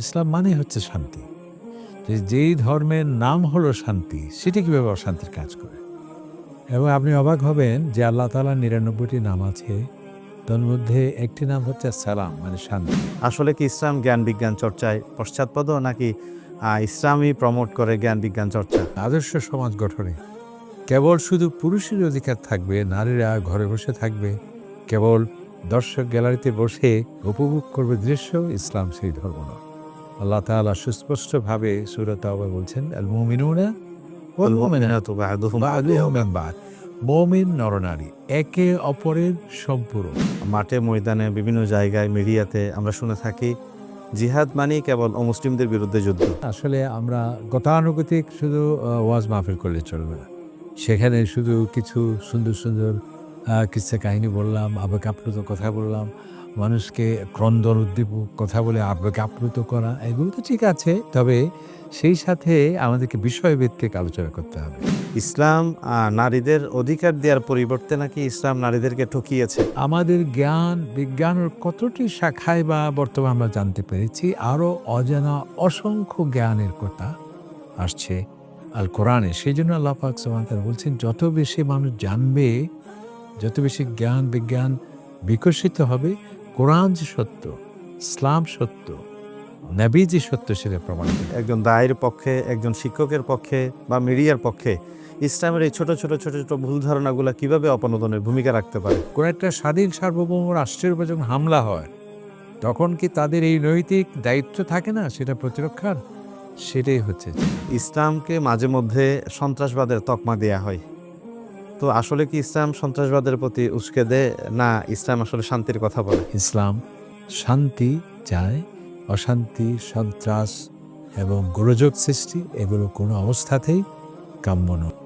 ইসলাম মানে হচ্ছে শান্তি। যেই ধর্মের নাম হলো শান্তি, সেটি কীভাবে অশান্তির কাজ করে? এবং আপনি অবাক হবেন যে আল্লাহ তাআলার ৯৯টি নাম আছে, তার মধ্যে একটি নাম হচ্ছে সালাম, মানে শান্তি। আসলে কি ইসলাম জ্ঞান বিজ্ঞান চর্চায় পশ্চাৎপদ, নাকি ইসলামই প্রমোট করে জ্ঞান বিজ্ঞান চর্চা? আদর্শ সমাজ গঠনে কেবল শুধু পুরুষের অধিকার থাকবে, নারীরা ঘরে বসে থাকবে, কেবল দর্শক গ্যালারিতে বসে উপভোগ করবে দৃশ্য, ইসলাম সেই ধর্ম নয়। আল্লাহ তাআলা সুস্পষ্টভাবে সূরা তাওবা বলছেন, আল মুমিনুনা ওয়াল মুমিনাতু বা'দুহুম মিন বা'দ। মুমিন নরনারী একে অপরের সম্পূরক। মাঠে ময়দানে বিভিন্ন জায়গায় মিডিয়াতে আমরা শুনে থাকি জিহাদ মানেই কেবল অমুসলিমদের বিরুদ্ধে যুদ্ধ। আসলে আমরা গতানুগতিক শুধু ওয়াজ মাহফিল করলে চলবে না। সেখানে শুধু কিছু সুন্দর সুন্দর কিসসা কাহিনী বললাম, আবেগ আপ্লুত কথা বললাম, মানুষকে ক্রন্দন উদ্দীপক কথা বলে আবেগ আপ্লুত করা, এগুলো তো ঠিক আছে। তবে সেই সাথে আমাদেরকে বিষয়ভিত্তিক আলোচনা করতে হবে। ইসলাম নারীদের অধিকার দেওয়ার পরিবর্তে নাকি ইসলাম নারীদেরকে ঠকিয়েছে। আমাদের জ্ঞান বিজ্ঞানের কতটি শাখায় বা বর্তমানে আমরা জানতে পেরেছি, আরও অজানা অসংখ্য জ্ঞানের কথা আসছে আল কোরআনে। সেই জন্য আল্লাহ পাক সুবহানাহু ওয়া তাআলা বলছেন, যত বেশি মানুষ জানবে, যত বেশি জ্ঞান বিজ্ঞান বিকশিত হবে, কোরআন যে সত্য, ইসলাম সত্য, নবী যে সত্য, সেটা প্রমাণিত হবে। একজন দায়ের পক্ষে, একজন শিক্ষকের পক্ষে বা মিডিয়ার পক্ষে ইসলামের এই ছোট ছোট ছোট ছোট ভুল ধারণাগুলো কিভাবে অপনোদনের ভূমিকা রাখতে পারে? কোন একটা স্বাধীন সার্বভৌম রাষ্ট্রের উপর যখন হামলা হয়, তখন কি তাদের এই নৈতিক দায়িত্ব থাকে না সেটা প্রতিরক্ষার? সেটাই হচ্ছে। ইসলামকে মাঝে মধ্যে সন্ত্রাসবাদের তকমা দেয়া হয়। তো আসলে কি ইসলাম সন্ত্রাসবাদের প্রতি উস্কে দেয়, না ইসলাম আসলে শান্তির কথা বলে? ইসলাম শান্তি চায়, অশান্তি, সন্ত্রাস এবং গোলযোগ সৃষ্টি এগুলো কোনো অবস্থাতেই কাম্য নয়।